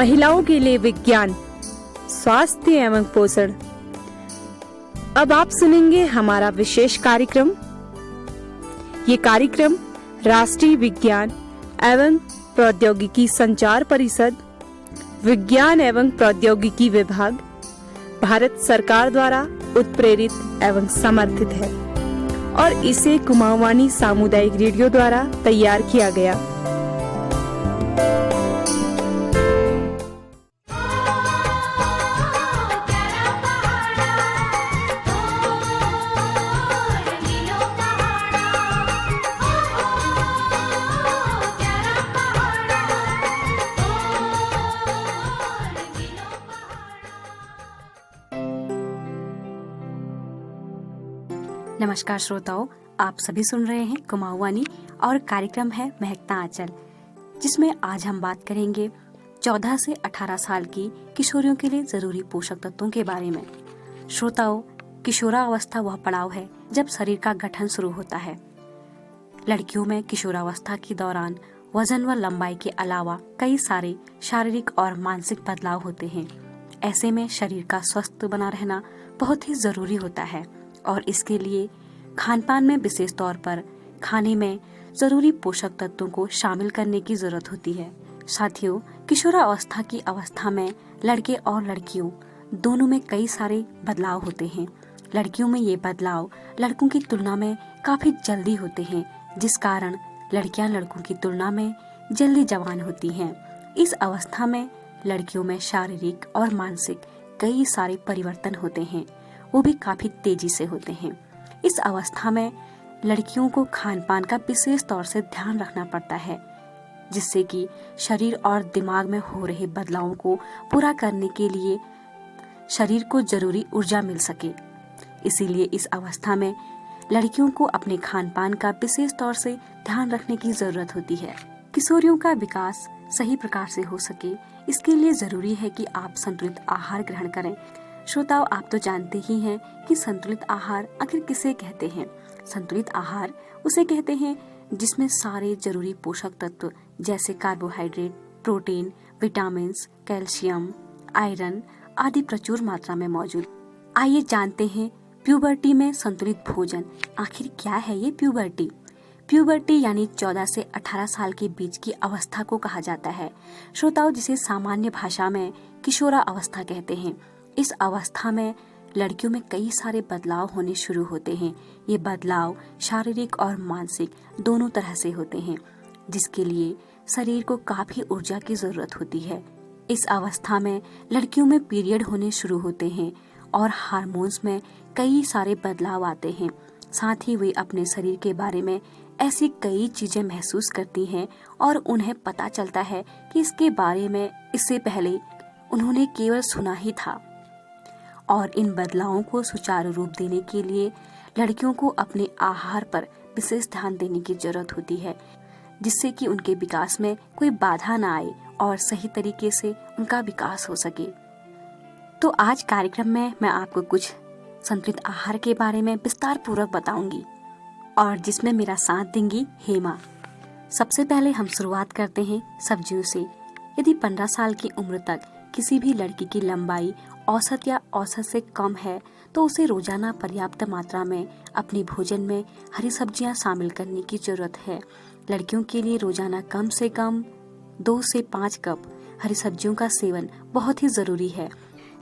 महिलाओं के लिए विज्ञान, स्वास्थ्य एवं पोषण। अब आप सुनेंगे हमारा विशेष कार्यक्रम। ये कार्यक्रम राष्ट्रीय विज्ञान एवं प्रौद्योगिकी संचार परिषद, विज्ञान एवं प्रौद्योगिकी विभाग, भारत सरकार द्वारा उत्प्रेरित एवं समर्थित है और इसे कुमाऊवानी सामुदायिक रेडियो द्वारा तैयार किया गया। नमस्कार श्रोताओं, आप सभी सुन रहे हैं कुमाऊवानी और कार्यक्रम है महकता आंचल, जिसमें आज हम बात करेंगे 14 से 18 साल की किशोरियों के लिए जरूरी पोषक तत्वों के बारे में। श्रोताओं, किशोरावस्था वह पड़ाव है जब शरीर का गठन शुरू होता है। लड़कियों में किशोरावस्था के दौरान वजन व लंबाई के अलावा कई सारे शारीरिक और मानसिक बदलाव होते हैं। ऐसे में शरीर का स्वस्थ बना रहना बहुत ही जरूरी होता है और इसके लिए खानपान में विशेष तौर पर खाने में जरूरी पोषक तत्वों को शामिल करने की जरूरत होती है। साथियों, किशोरावस्था की अवस्था में लड़के और लड़कियों दोनों में कई सारे बदलाव होते हैं। लड़कियों में ये बदलाव लड़कों की तुलना में काफी जल्दी होते हैं, जिस कारण लड़कियां लड़कों की तुलना में जल्दी जवान होती हैं। इस अवस्था में लड़कियों में शारीरिक और मानसिक कई सारे परिवर्तन होते हैं, वो भी काफी तेजी से होते हैं। इस अवस्था में लड़कियों को खान-पान का विशेष तौर से ध्यान रखना पड़ता है, जिससे कि शरीर और दिमाग में हो रहे बदलावों को पूरा करने के लिए शरीर को जरूरी ऊर्जा मिल सके। इसीलिए इस अवस्था में लड़कियों को अपने खान-पान का विशेष तौर से ध्यान रखने की जरूरत होती है। किशोरियों का विकास सही प्रकार से हो सके, इसके लिए जरूरी है कि आप संतुलित आहार ग्रहण करें। श्रोताओं, आप तो जानते ही हैं कि संतुलित आहार आखिर किसे कहते हैं। संतुलित आहार उसे कहते हैं जिसमें सारे जरूरी पोषक तत्व जैसे carbohydrate, protein, vitamins, calcium, iron आदि प्रचुर मात्रा में मौजूद। आइए जानते हैं प्यूबर्टी में संतुलित भोजन आखिर क्या है। ये प्यूबर्टी यानी 14 से 18 साल के बीच की अवस्था को कहा जाता है। श्रोताओं, जिसे सामान्य भाषा में किशोरा अवस्था कहते हैं। इस अवस्था में लड़कियों में कई सारे बदलाव होने शुरू होते हैं। ये बदलाव शारीरिक और मानसिक दोनों तरह से होते हैं, जिसके लिए शरीर को काफी ऊर्जा की जरूरत होती है। इस अवस्था में लड़कियों में पीरियड होने शुरू होते हैं और हार्मोन्स में कई सारे बदलाव आते हैं। साथ ही वे अपने शरीर के बारे में ऐसी कई चीजें महसूस करती हैं और उन्हें पता चलता है कि इसके बारे में इससे पहले उन्होंने केवल सुना ही था। और इन बदलावों को सुचारू रूप देने के लिए लड़कियों को अपने आहार पर विशेष ध्यान देने की जरूरत होती है, जिससे कि उनके विकास में कोई बाधा न आए और सही तरीके से उनका विकास हो सके। तो आज कार्यक्रम में मैं आपको कुछ संतुलित आहार के बारे में विस्तार पूर्वक बताऊंगी और जिसमें मेरा साथ देंगी हेमा। सबसे पहले हम शुरुआत करते हैं सब्जियों से। यदि 15 साल की उम्र तक किसी भी लड़की की लंबाई औसत या औसत से कम है तो उसे रोजाना पर्याप्त मात्रा में अपने भोजन में हरी सब्जियां शामिल करने की जरूरत है। लड़कियों के लिए रोजाना कम से कम 2 से 5 कप हरी सब्जियों का सेवन बहुत ही जरूरी है।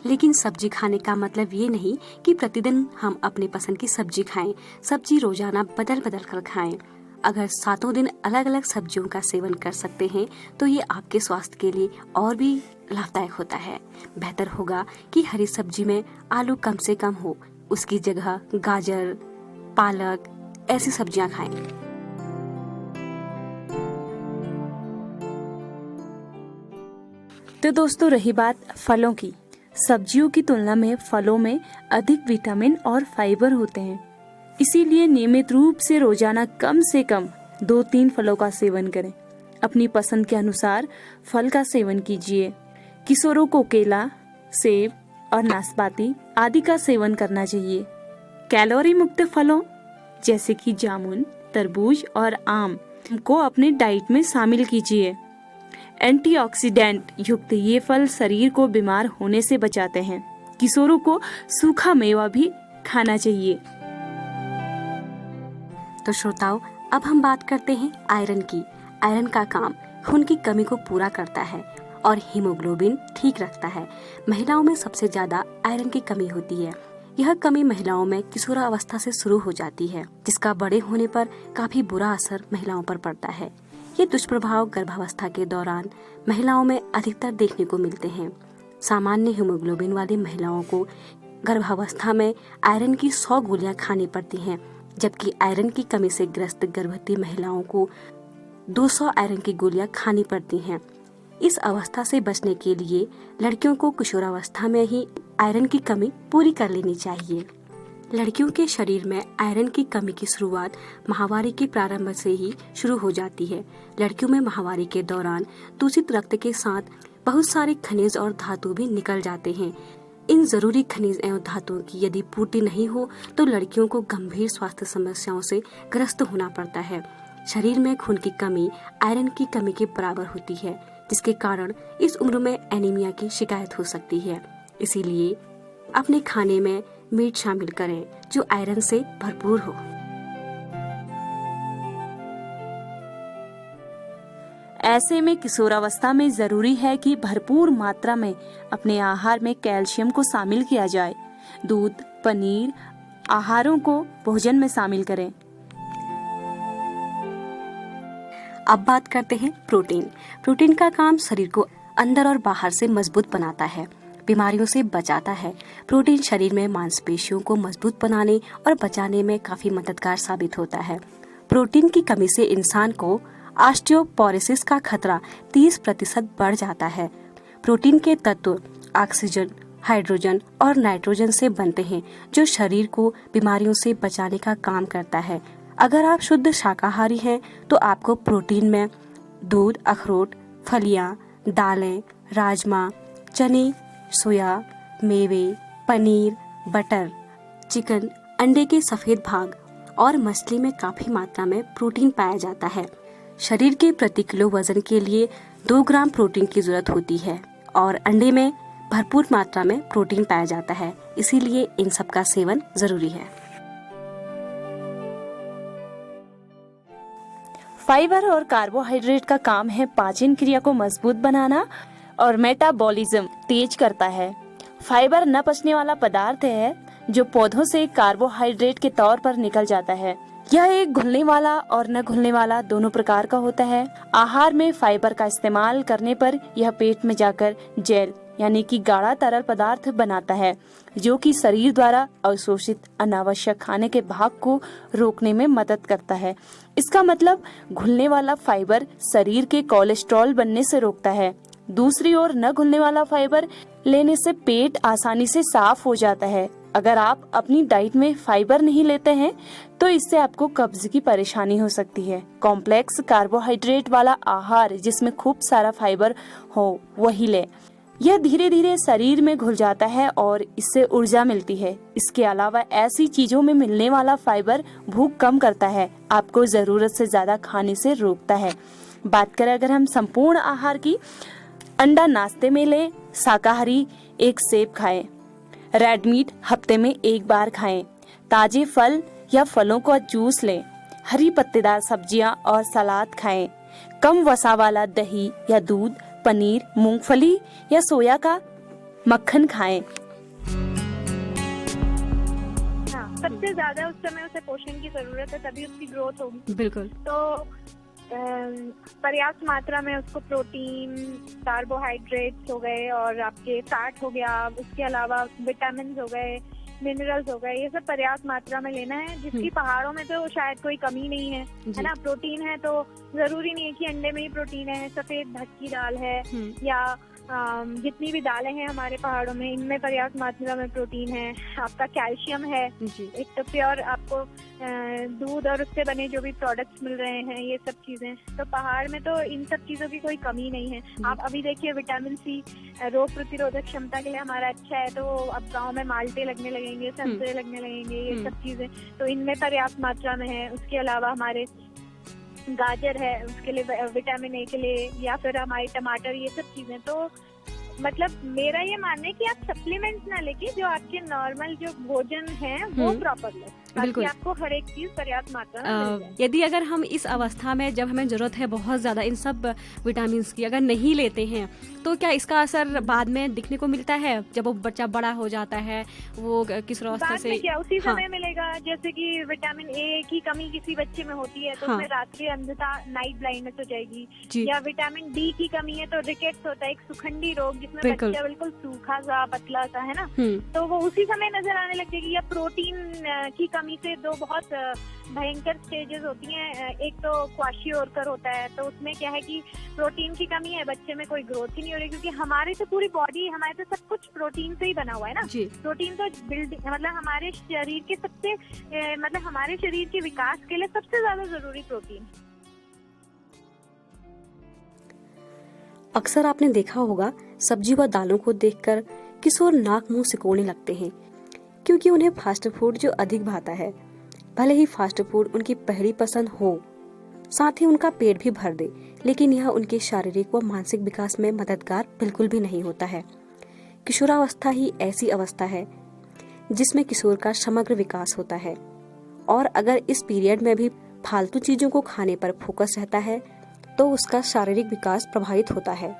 लेकिन सब्जी खाने का मतलब ये नहीं कि प्रतिदिन हम अपने पसंद की सब्जी खाएं। सब्जी रोजाना बदल बदल कर खाएं। अगर 7 दिन अलग अलग सब्जियों का सेवन कर सकते हैं तो ये आपके स्वास्थ्य के लिए और भी लाभदायक होता है। बेहतर होगा कि हरी सब्जी में आलू कम से कम हो, उसकी जगह गाजर, पालक ऐसी सब्जियां खाएं। तो दोस्तों, रही बात फलों की। सब्जियों की तुलना में फलों में अधिक विटामिन और फाइबर होते हैं, इसीलिए नियमित रूप से रोजाना कम से कम 2-3 फलों का सेवन करें। अपनी पसंद के अनुसार फल का सेवन कीजिए। किशोरों को केला, सेब और नाशपाती आदि का सेवन करना चाहिए। कैलोरी मुक्त फलों जैसे कि जामुन, तरबूज और आम को अपने डाइट में शामिल कीजिए। एंटीऑक्सीडेंट युक्त ये फल शरीर को बीमार होने से बचाते हैं। किशोरों को सूखा मेवा भी खाना चाहिए। तो श्रोताओं, अब हम बात करते हैं आयरन की। आयरन का काम खून की कमी को पूरा करता है और हीमोग्लोबिन ठीक रखता है। महिलाओं में सबसे ज्यादा आयरन की कमी होती है। यह कमी महिलाओं में किशोरावस्था से शुरू हो जाती है, जिसका बड़े होने पर काफी बुरा असर महिलाओं पर पड़ता है। ये दुष्प्रभाव गर्भावस्था के दौरान महिलाओं में अधिकतर देखने को मिलते हैं। सामान्य हीमोग्लोबिन वाली महिलाओं को गर्भावस्था में आयरन की 100 गोलियां खानी पड़ती हैं, जबकि आयरन की कमी से ग्रस्त गर्भवती महिलाओं को 200 आयरन की गोलियां खानी पड़ती हैं। इस अवस्था से बचने के लिए लड़कियों को किशोरावस्था में ही आयरन की कमी पूरी कर लेनी चाहिए। लड़कियों के शरीर में आयरन की कमी की शुरुआत माहवारी के प्रारंभ से ही शुरू हो जाती है। लड़कियों में माहवारी के दौरान दूषित रक्त के साथ बहुत सारे खनिज और धातु भी निकल जाते हैं। इन जरूरी खनिज एवं धातुओं की यदि पूर्ति नहीं हो तो लड़कियों को गंभीर स्वास्थ्य समस्याओं से ग्रस्त होना पड़ता है। शरीर में खून की कमी आयरन की कमी के बराबर होती है, जिसके कारण इस उम्र में एनीमिया की शिकायत हो सकती है। इसीलिए अपने खाने में मीट शामिल करें जो आयरन से भरपूर हो। ऐसे में किशोरावस्था में जरूरी है कि भरपूर मात्रा में अपने आहार में कैल्शियम को शामिल किया जाए। दूध, पनीर आहारों को भोजन में शामिल करें। अब बात करते हैं प्रोटीन। प्रोटीन का काम शरीर को अंदर और बाहर से मजबूत बनाता है, बीमारियों से बचाता है। प्रोटीन शरीर में मांसपेशियों को मजबूत बनाने और बचाने में काफी मददगार साबित होता है। प्रोटीन की कमी से इंसान को ऑस्टियोपोरोसिस का खतरा 30% बढ़ जाता है। प्रोटीन के तत्व ऑक्सीजन, हाइड्रोजन और नाइट्रोजन से बनते हैं, जो शरीर को बीमारियों से बचाने का काम करता है। अगर आप शुद्ध शाकाहारी हैं तो आपको प्रोटीन में दूध, अखरोट, फलियां, दालें, राजमा, चने, सोया, मेवे, पनीर, बटर, चिकन, अंडे के सफेद भाग और मछली में काफी मात्रा में प्रोटीन पाया जाता है। शरीर के प्रति किलो वजन के लिए 2 ग्राम प्रोटीन की जरूरत होती है और अंडे में भरपूर मात्रा में प्रोटीन पाया जाता है। इसीलिए इन सब का सेवन जरूरी है। फाइबर और कार्बोहाइड्रेट का काम है पाचन क्रिया को मजबूत बनाना और मेटाबॉलिज्म तेज करता है। फाइबर न पचने वाला पदार्थ है जो पौधों से कार्बोहाइड्रेट के तौर पर निकल जाता है। यह एक घुलने वाला और न घुलने वाला दोनों प्रकार का होता है। आहार में फाइबर का इस्तेमाल करने पर यह पेट में जाकर जेल यानी कि गाढ़ा तरल पदार्थ बनाता है, जो कि शरीर द्वारा अवशोषित अनावश्यक खाने के भाग को रोकने में मदद करता है। इसका मतलब घुलने वाला फाइबर शरीर के कोलेस्ट्रॉल बनने से रोकता है। दूसरी ओर न घुलने वाला फाइबर लेने से पेट आसानी से साफ हो जाता है। अगर आप अपनी डाइट में फाइबर नहीं लेते हैं तो इससे आपको कब्ज की परेशानी हो सकती है। कॉम्प्लेक्स कार्बोहाइड्रेट वाला आहार जिसमें खूब सारा फाइबर हो वही ले। यह धीरे धीरे शरीर में घुल जाता है और इससे ऊर्जा मिलती है। इसके अलावा ऐसी चीजों में मिलने वाला फाइबर भूख कम करता है, आपको जरूरत से ज्यादा खाने से रोकता है। बात करें अगर हम संपूर्ण आहार की, अंडा नाश्ते में लें, शाकाहारी 1 सेब खाएं, रेड मीट हफ्ते में 1 बार खाएं, ताजे फल या फलों का जूस लें, हरी पत्तेदार सब्जियां और सलाद खाएं, कम वसा वाला दही या दूध, पनीर, मूंगफली या सोया का मक्खन खाएं। हाँ, सबसे ज्यादा उस समय उसे पोषण की जरूरत है, तभी उसकी ग्रोथ होगी। बिल्कुल। तो पर्याप्त मात्रा में उसको प्रोटीन, कार्बोहाइड्रेट्स हो गए और आपके फैट हो गया, उसके अलावा विटामिन हो गए, मिनरल्स हो गए, ये सब पर्याप्त मात्रा में लेना है, जिसकी पहाड़ों में तो शायद कोई कमी नहीं है, है ना। प्रोटीन है तो जरूरी नहीं है कि अंडे में ही प्रोटीन है, सफेद भटकी दाल है या जितनी भी दालें हैं हमारे पहाड़ों में, इनमें पर्याप्त मात्रा में प्रोटीन है। आपका कैल्शियम है, एक तो प्योर आपको दूध और उससे बने जो भी प्रोडक्ट्स मिल रहे हैं, ये सब चीजें, तो पहाड़ में तो इन सब चीजों की कोई कमी नहीं है। आप अभी देखिए विटामिन सी रोग प्रतिरोधक क्षमता के लिए हमारा अच्छा है, तो अब गाँव में माल्टे लगने लगेंगे, संतरे लगने लगेंगे, ये सब चीजें तो इनमें पर्याप्त मात्रा में है। उसके अलावा हमारे गाजर है उसके लिए विटामिन ए के लिए, या फिर हमारे टमाटर, ये सब चीजें। तो मतलब मेरा ये मानना है कि आप सप्लीमेंट्स ना लेके जो आपके नॉर्मल जो भोजन है वो प्रॉपर लें, ताकि आपको हर एक चीज पर्याप्त मात्रा में मिल जाए। यदि अगर हम इस अवस्था में जब हमें जरूरत है बहुत ज्यादा इन सब विटामिन की, अगर नहीं लेते हैं तो क्या इसका असर बाद में दिखने को मिलता है? जब वो बच्चा बड़ा हो जाता है, वो किशोरावस्था से क्या उसी समय मिलेगा? जैसे कि विटामिन ए की कमी किसी बच्चे में होती है तो उसमें रात्रि अंधता, नाइट ब्लाइंडनेस हो जाएगी, या विटामिन डी की कमी है तो रिकेट्स होता है, एक सुखंडी रोग जिसमें बच्चा बिल्कुल सूखा सा पतला सा है ना, तो वो उसी समय नजर आने लग जाएगी। या प्रोटीन की कमी से दो बहुत भयंकर स्टेजेस होती हैं। एक तो क्वाशियोरकर होता है, तो उसमें क्या है कि प्रोटीन की कमी है, बच्चे में कोई ग्रोथ ही नहीं हो रही, क्योंकि हमारे तो पूरी बॉडी, हमारे तो सब कुछ प्रोटीन से ही बना हुआ है ना। प्रोटीन तो बिल्डिंग मतलब हमारे शरीर के सबसे मतलब हमारे शरीर के विकास के लिए सबसे ज्यादा जरूरी प्रोटीन। अक्सर आपने देखा होगा सब्जी व दालों को देखकर किशोर नाक मुंह सिकोड़ने लगते हैं, क्योंकि उन्हें फास्ट फूड जो अधिक भाता है। भले ही फास्ट फूड उनकी पहली पसंद हो, साथ ही उनका पेट भी भर दे, लेकिन यह उनके शारीरिक व मानसिक विकास में मददगार बिल्कुल भी नहीं होता है। किशोरावस्था ही ऐसी अवस्था है जिसमें किशोर का समग्र विकास होता है, और अगर इस पीरियड में भी फालतू चीजों को खाने पर फोकस रहता है तो उसका शारीरिक विकास प्रभावित होता है।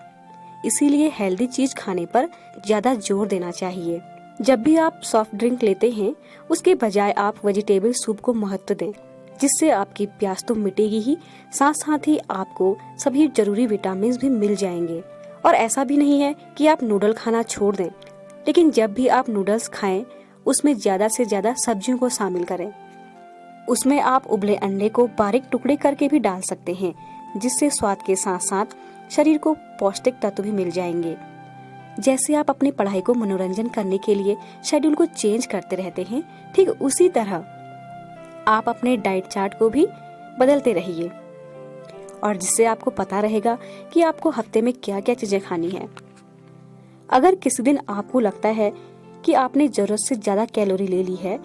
इसीलिए हेल्दी चीज खाने पर ज्यादा जोर देना चाहिए। जब भी आप सॉफ्ट ड्रिंक लेते हैं, उसके बजाय आप वेजिटेबल सूप को महत्व दें, जिससे आपकी प्यास तो मिटेगी ही, साथ साथ ही आपको सभी जरूरी विटामिन भी मिल जाएंगे। और ऐसा भी नहीं है कि आप नूडल खाना छोड़ दें, लेकिन जब भी आप नूडल्स खाएं, उसमें ज्यादा से ज्यादा सब्जियों को शामिल करें। उसमें आप उबले अंडे को बारीक टुकड़े करके भी डाल सकते हैं, जिससे स्वाद के साथ साथ शरीर को पौष्टिक तत्व भी मिल जाएंगे। जैसे आप अपनी पढ़ाई को मनोरंजन करने के लिए शेड्यूल को चेंज करते रहते हैं, ठीक उसी तरह आप अपने डाइट चार्ट को भी बदलते रहिए, और जिससे आपको पता रहेगा कि आपको हफ्ते में क्या क्या चीजें खानी है। अगर किसी दिन आपको लगता है कि आपने जरूरत से ज्यादा कैलोरी ले ली है,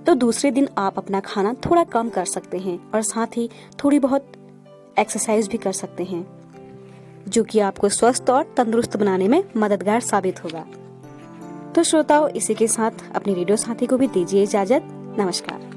तो दूसरे दिन आप अपना खाना थोड़ा कम कर सकते हैं, और साथ ही थोड़ी बहुत एक्सरसाइज भी कर सकते हैं, जो कि आपको स्वस्थ और तंदुरुस्त बनाने में मददगार साबित होगा। तो श्रोताओं, इसी के साथ अपने रेडियो साथी को भी दीजिए इजाजत। नमस्कार।